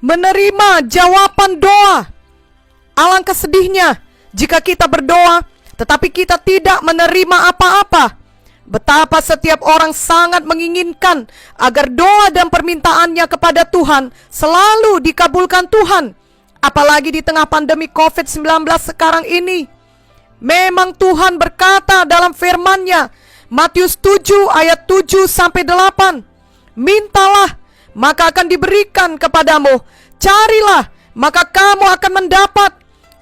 menerima jawaban doa. Alangkah sedihnya jika kita berdoa tetapi kita tidak menerima apa-apa. Betapa setiap orang sangat menginginkan agar doa dan permintaannya kepada Tuhan selalu dikabulkan Tuhan. Apalagi di tengah pandemi COVID-19 sekarang ini. Memang Tuhan berkata dalam firman-Nya, Matius 7 ayat 7-8, mintalah, maka akan diberikan kepadamu. Carilah, maka kamu akan mendapat.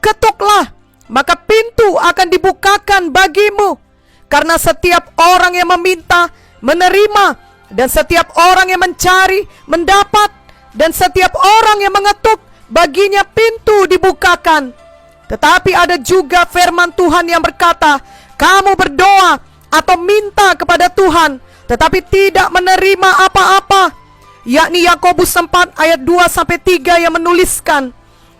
Ketuklah, maka pintu akan dibukakan bagimu. Karena setiap orang yang meminta, menerima. Dan setiap orang yang mencari, mendapat. Dan setiap orang yang mengetuk, baginya pintu dibukakan. Tetapi ada juga firman Tuhan yang berkata, kamu berdoa atau minta kepada Tuhan, tetapi tidak menerima apa-apa. Yakni Yakobus 4 ayat 2-3 yang menuliskan,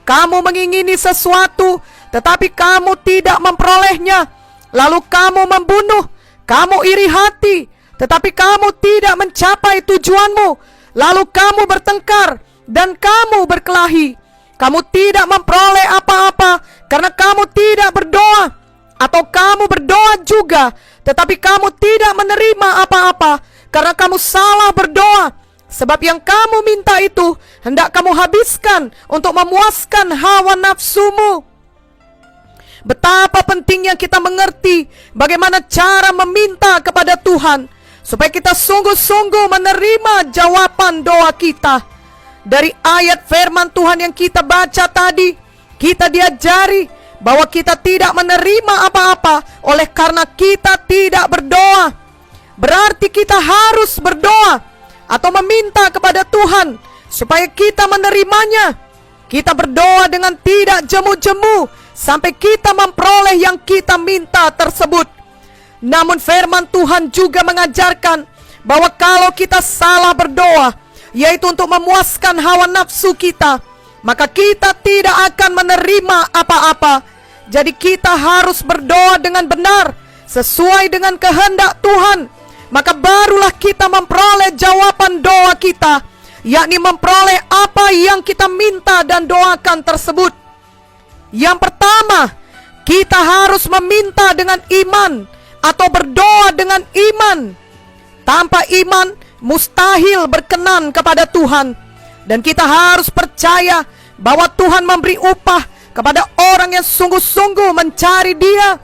kamu mengingini sesuatu, tetapi kamu tidak memperolehnya. Lalu kamu membunuh, kamu iri hati, tetapi kamu tidak mencapai tujuanmu. Lalu kamu bertengkar, dan kamu berkelahi. Kamu tidak memperoleh apa-apa, karena kamu tidak berdoa. Atau kamu berdoa juga, tetapi kamu tidak menerima apa-apa, karena kamu salah berdoa. Sebab yang kamu minta itu, hendak kamu habiskan untuk memuaskan hawa nafsumu. Betapa pentingnya kita mengerti bagaimana cara meminta kepada Tuhan, supaya kita sungguh-sungguh menerima jawaban doa kita. Dari ayat firman Tuhan yang kita baca tadi, kita diajari bahwa kita tidak menerima apa-apa oleh karena kita tidak berdoa. Berarti kita harus berdoa atau meminta kepada Tuhan supaya kita menerimanya. Kita berdoa dengan tidak jemu-jemu sampai kita memperoleh yang kita minta tersebut. Namun firman Tuhan juga mengajarkan bahwa kalau kita salah berdoa, yaitu untuk memuaskan hawa nafsu kita, maka kita tidak akan menerima apa-apa. Jadi kita harus berdoa dengan benar, sesuai dengan kehendak Tuhan. Maka barulah kita memperoleh jawaban doa kita, yakni memperoleh apa yang kita minta dan doakan tersebut. Yang pertama, kita harus meminta dengan iman atau berdoa dengan iman. Tanpa iman, mustahil berkenan kepada Tuhan. Dan kita harus percaya bahwa Tuhan memberi upah kepada orang yang sungguh-sungguh mencari Dia.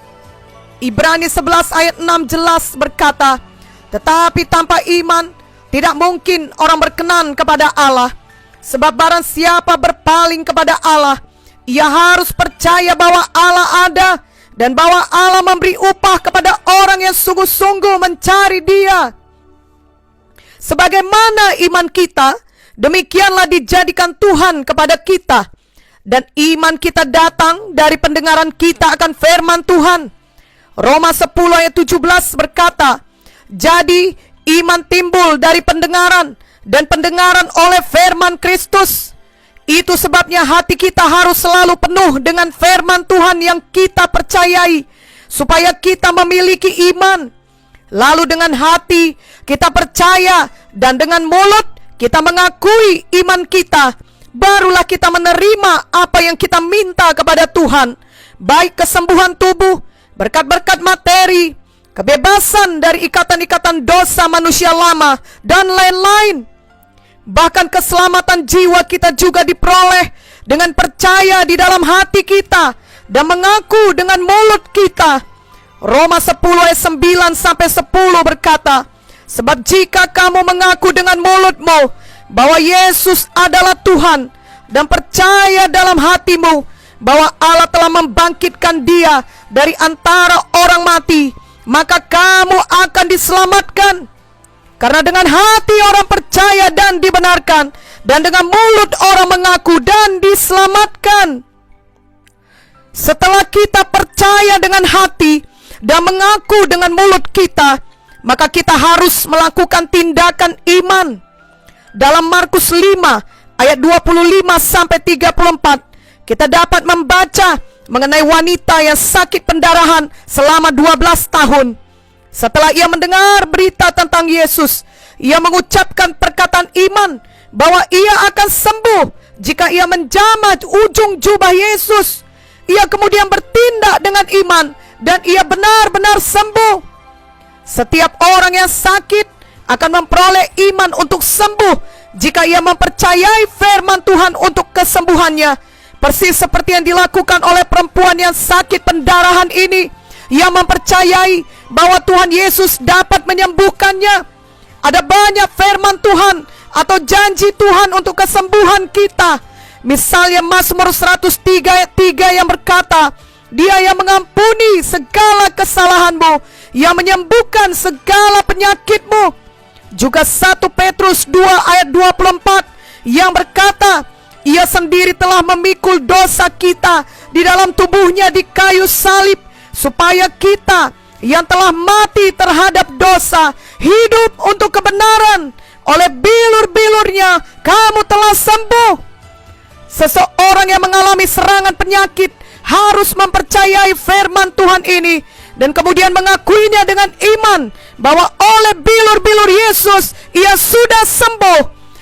Ibrani 11 ayat 6 jelas berkata, tetapi tanpa iman, tidak mungkin orang berkenan kepada Allah. Sebab barang siapa berpaling kepada Allah, ia harus percaya bahwa Allah ada, dan bahwa Allah memberi upah kepada orang yang sungguh-sungguh mencari Dia. Sebagaimana iman kita, demikianlah dijadikan Tuhan kepada kita. Dan iman kita datang dari pendengaran kita akan firman Tuhan. Roma 10 ayat 17 berkata, jadi iman timbul dari pendengaran, dan pendengaran oleh firman Kristus. Itu sebabnya hati kita harus selalu penuh dengan firman Tuhan yang kita percayai, supaya kita memiliki iman. Lalu dengan hati kita percaya, dan dengan mulut kita mengakui iman kita, barulah kita menerima apa yang kita minta kepada Tuhan, baik kesembuhan tubuh, berkat-berkat materi, kebebasan dari ikatan-ikatan dosa manusia lama, dan lain-lain. Bahkan keselamatan jiwa kita juga diperoleh dengan percaya di dalam hati kita dan mengaku dengan mulut kita. Roma 10 ayat 9-10 berkata, sebab jika kamu mengaku dengan mulutmu bahwa Yesus adalah Tuhan, dan percaya dalam hatimu bahwa Allah telah membangkitkan Dia dari antara orang mati, maka kamu akan diselamatkan. Karena dengan hati orang percaya dan dibenarkan, dan dengan mulut orang mengaku dan diselamatkan. Setelah kita percaya dengan hati dan mengaku dengan mulut kita, maka kita harus melakukan tindakan iman. Dalam Markus 5 ayat 25-34, kita dapat membaca mengenai wanita yang sakit pendarahan selama 12 tahun. Setelah ia mendengar berita tentang Yesus, ia mengucapkan perkataan iman bahwa ia akan sembuh jika ia menjamah ujung jubah Yesus, ia kemudian bertindak dengan iman dan ia benar-benar sembuh. Setiap orang yang sakit akan memperoleh iman untuk sembuh jika ia mempercayai firman Tuhan untuk kesembuhannya. Persis seperti yang dilakukan oleh perempuan yang sakit pendarahan ini. Ia mempercayai bahwa Tuhan Yesus dapat menyembuhkannya. Ada banyak firman Tuhan atau janji Tuhan untuk kesembuhan kita. Misalnya Mazmur 103 ayat 3 yang berkata, Dia yang mengampuni segala kesalahanmu, yang menyembuhkan segala penyakitmu. Juga 1 Petrus 2 ayat 24 yang berkata, Ia sendiri telah memikul dosa kita di dalam tubuhnya di kayu salib, supaya kita yang telah mati terhadap dosa hidup untuk kebenaran. Oleh bilur-bilurnya kamu telah sembuh. Seseorang yang mengalami serangan penyakit harus mempercayai firman Tuhan ini dan kemudian mengakuinya dengan iman bahwa oleh bilur-bilur Yesus ia sudah sembuh.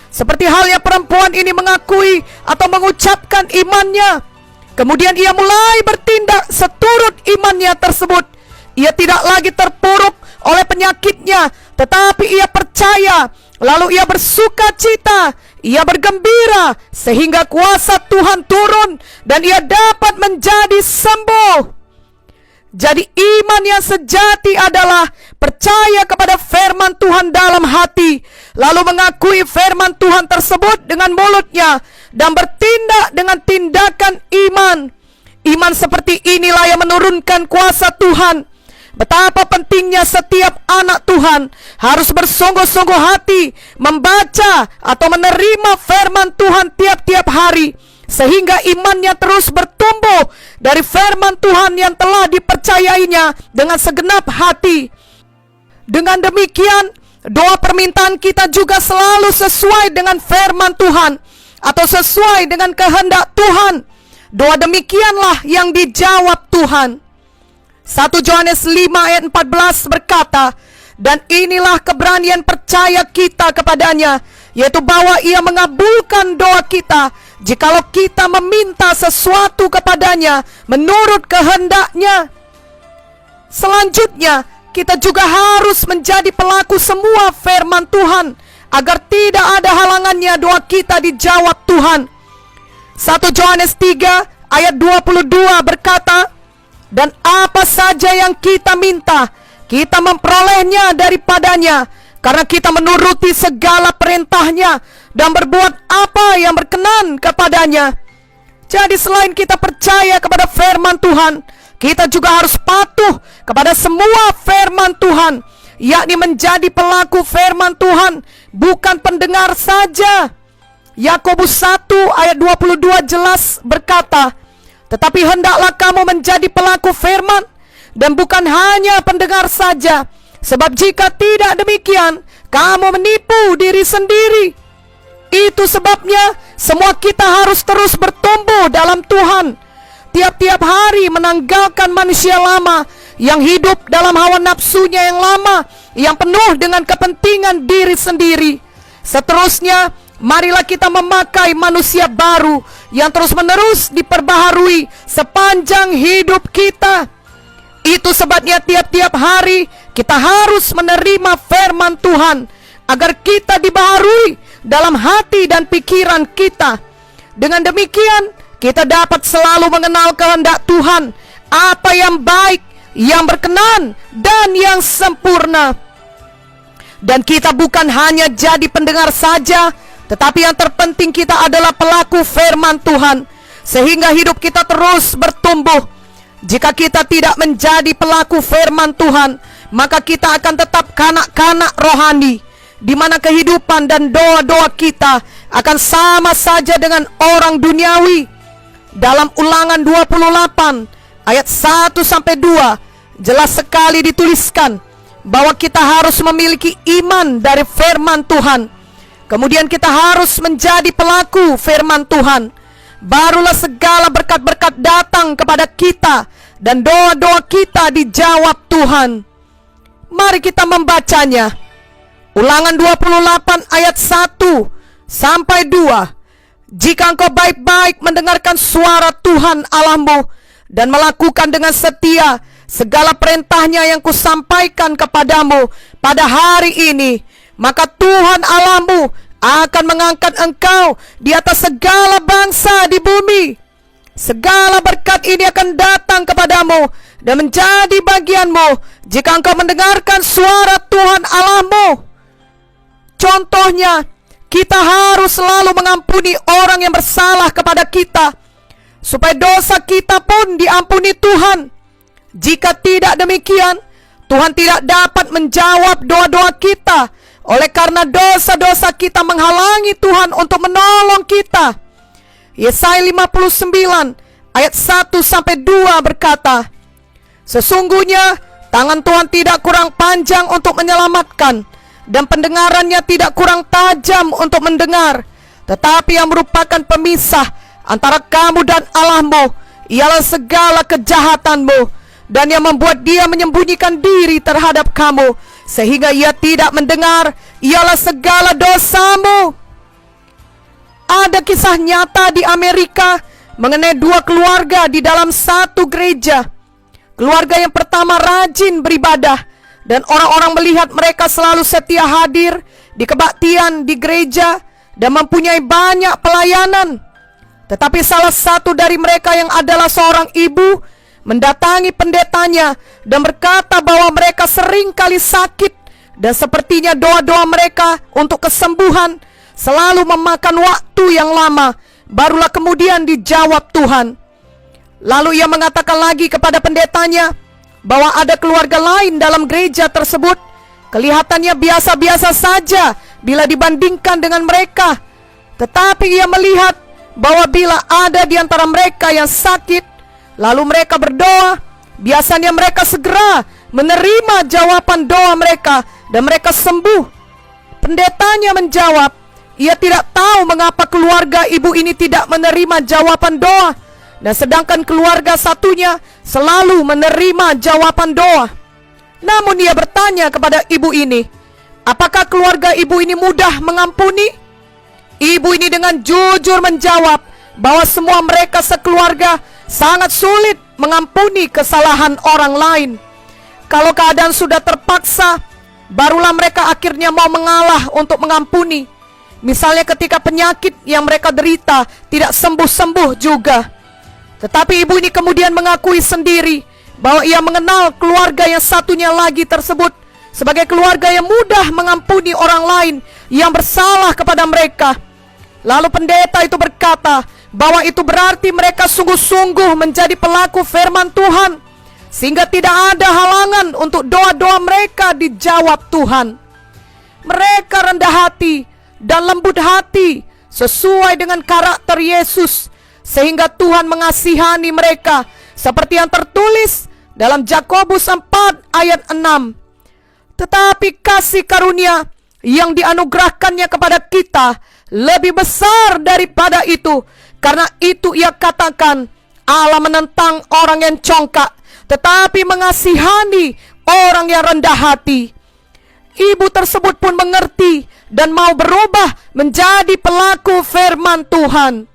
Seperti halnya perempuan ini mengakui atau mengucapkan imannya. Kemudian ia mulai bertindak seturut imannya tersebut. Ia tidak lagi terpuruk oleh penyakitnya, tetapi ia percaya, lalu ia bersuka cita, ia bergembira, sehingga kuasa Tuhan turun dan ia dapat menjadi sembuh. Jadi iman yang sejati adalah percaya kepada firman Tuhan dalam hati, lalu mengakui firman Tuhan tersebut dengan mulutnya dan bertindak dengan tindakan iman. Iman seperti inilah yang menurunkan kuasa Tuhan. Betapa pentingnya setiap anak Tuhan harus bersungguh-sungguh hati membaca atau menerima firman Tuhan tiap-tiap hari, sehingga imannya terus bertumbuh dari firman Tuhan yang telah dipercayainya dengan segenap hati. Dengan demikian, doa permintaan kita juga selalu sesuai dengan firman Tuhan atau sesuai dengan kehendak Tuhan. Doa demikianlah yang dijawab Tuhan. 1 Yohanes 5 ayat 14 berkata, Dan inilah keberanian percaya kita kepadanya, yaitu bahwa ia mengabulkan doa kita jikalau kita meminta sesuatu kepadanya menurut kehendaknya. Selanjutnya, kita juga harus menjadi pelaku semua firman Tuhan, agar tidak ada halangannya doa kita dijawab Tuhan. 1 Yohanes 3 ayat 22 berkata, Dan apa saja yang kita minta, kita memperolehnya daripadanya, karena kita menuruti segala perintahnya dan berbuat apa yang berkenan kepadanya. Jadi selain kita percaya kepada firman Tuhan, kita juga harus patuh kepada semua firman Tuhan, yakni menjadi pelaku firman Tuhan, bukan pendengar saja. Yakobus 1 ayat 22 jelas berkata, Tetapi hendaklah kamu menjadi pelaku firman, dan bukan hanya pendengar saja, sebab jika tidak demikian, kamu menipu diri sendiri. Itu sebabnya semua kita harus terus bertumbuh dalam Tuhan, tiap-tiap hari menanggalkan manusia lama yang hidup dalam hawa nafsunya yang lama, yang penuh dengan kepentingan diri sendiri. Seterusnya, marilah kita memakai manusia baru yang terus-menerus diperbaharui sepanjang hidup kita. Itu sebabnya tiap-tiap hari kita harus menerima firman Tuhan, agar kita dibaharui dalam hati dan pikiran kita. Dengan demikian, kita dapat selalu mengenal kehendak Tuhan, apa yang baik, yang berkenan, dan yang sempurna. Dan kita bukan hanya jadi pendengar saja, tetapi yang terpenting kita adalah pelaku firman Tuhan, sehingga hidup kita terus bertumbuh. Jika kita tidak menjadi pelaku firman Tuhan, maka kita akan tetap kanak-kanak rohani, di mana kehidupan dan doa-doa kita akan sama saja dengan orang duniawi. Dalam Ulangan 28 ayat 1-2 jelas sekali dituliskan bahwa kita harus memiliki iman dari firman Tuhan. Kemudian kita harus menjadi pelaku firman Tuhan. Barulah segala berkat-berkat datang kepada kita dan doa-doa kita dijawab Tuhan. Mari kita membacanya. Ulangan 28 ayat 1-2. Jika engkau baik-baik mendengarkan suara Tuhan Allahmu dan melakukan dengan setia segala perintahnya yang kusampaikan kepadamu pada hari ini, maka Tuhan Allahmu akan mengangkat engkau di atas segala bangsa di bumi. Segala berkat ini akan datang kepadamu dan menjadi bagianmu jika engkau mendengarkan suara Tuhan Allahmu. Contohnya, kita harus selalu mengampuni orang yang bersalah kepada kita, supaya dosa kita pun diampuni Tuhan. Jika tidak demikian, Tuhan tidak dapat menjawab doa-doa kita, oleh karena dosa-dosa kita menghalangi Tuhan untuk menolong kita. Yesaya 59 ayat 1-2 berkata, sesungguhnya tangan Tuhan tidak kurang panjang untuk menyelamatkan, dan pendengarannya tidak kurang tajam untuk mendengar. Tetapi yang merupakan pemisah antara kamu dan Allahmu ialah segala kejahatanmu, dan yang membuat dia menyembunyikan diri terhadap kamu sehingga ia tidak mendengar ialah segala dosamu. Ada kisah nyata di Amerika mengenai dua keluarga di dalam satu gereja. Keluarga yang pertama rajin beribadah, dan orang-orang melihat mereka selalu setia hadir di kebaktian di gereja dan mempunyai banyak pelayanan. Tetapi salah satu dari mereka yang adalah seorang ibu mendatangi pendetanya dan berkata bahwa mereka sering kali sakit, dan sepertinya doa-doa mereka untuk kesembuhan selalu memakan waktu yang lama, barulah kemudian dijawab Tuhan. Lalu ia mengatakan lagi kepada pendetanya bahwa ada keluarga lain dalam gereja tersebut kelihatannya biasa-biasa saja bila dibandingkan dengan mereka. Tetapi ia melihat bahwa bila ada di antara mereka yang sakit, lalu mereka berdoa, biasanya mereka segera menerima jawaban doa mereka dan mereka sembuh. Pendetanya menjawab, ia tidak tahu mengapa keluarga ibu ini tidak menerima jawaban doa, dan sedangkan keluarga satunya selalu menerima jawaban doa. Namun ia bertanya kepada ibu ini, apakah keluarga ibu ini mudah mengampuni? Ibu ini dengan jujur menjawab bahwa semua mereka sekeluarga sangat sulit mengampuni kesalahan orang lain. Kalau keadaan sudah terpaksa, barulah mereka akhirnya mau mengalah untuk mengampuni. Misalnya ketika penyakit yang mereka derita tidak sembuh-sembuh juga. Tetapi ibu ini kemudian mengakui sendiri bahwa ia mengenal keluarga yang satunya lagi tersebut sebagai keluarga yang mudah mengampuni orang lain yang bersalah kepada mereka. Lalu pendeta itu berkata bahwa itu berarti mereka sungguh-sungguh menjadi pelaku firman Tuhan, sehingga tidak ada halangan untuk doa-doa mereka dijawab Tuhan. Mereka rendah hati dan lembut hati sesuai dengan karakter Yesus, sehingga Tuhan mengasihani mereka seperti yang tertulis dalam Yakobus 4 ayat 6. Tetapi kasih karunia yang dianugerahkannya kepada kita lebih besar daripada itu, karena itu ia katakan, Allah menentang orang yang congkak, tetapi mengasihani orang yang rendah hati. Ibu tersebut pun mengerti dan mau berubah menjadi pelaku firman Tuhan.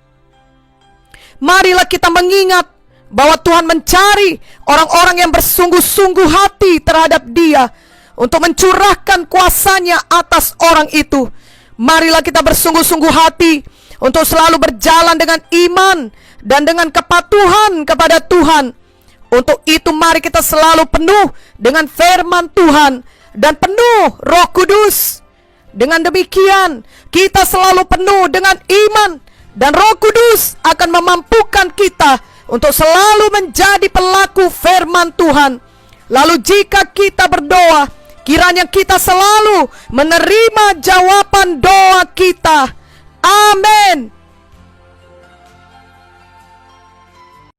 Marilah kita mengingat bahwa Tuhan mencari orang-orang yang bersungguh-sungguh hati terhadap Dia untuk mencurahkan kuasanya atas orang itu. Marilah kita bersungguh-sungguh hati untuk selalu berjalan dengan iman dan dengan kepatuhan kepada Tuhan. Untuk itu mari kita selalu penuh dengan firman Tuhan dan penuh Roh Kudus. Dengan demikian, kita selalu penuh dengan iman, dan Roh Kudus akan memampukan kita untuk selalu menjadi pelaku firman Tuhan. Lalu jika kita berdoa, kiranya kita selalu menerima jawaban doa kita. Amin.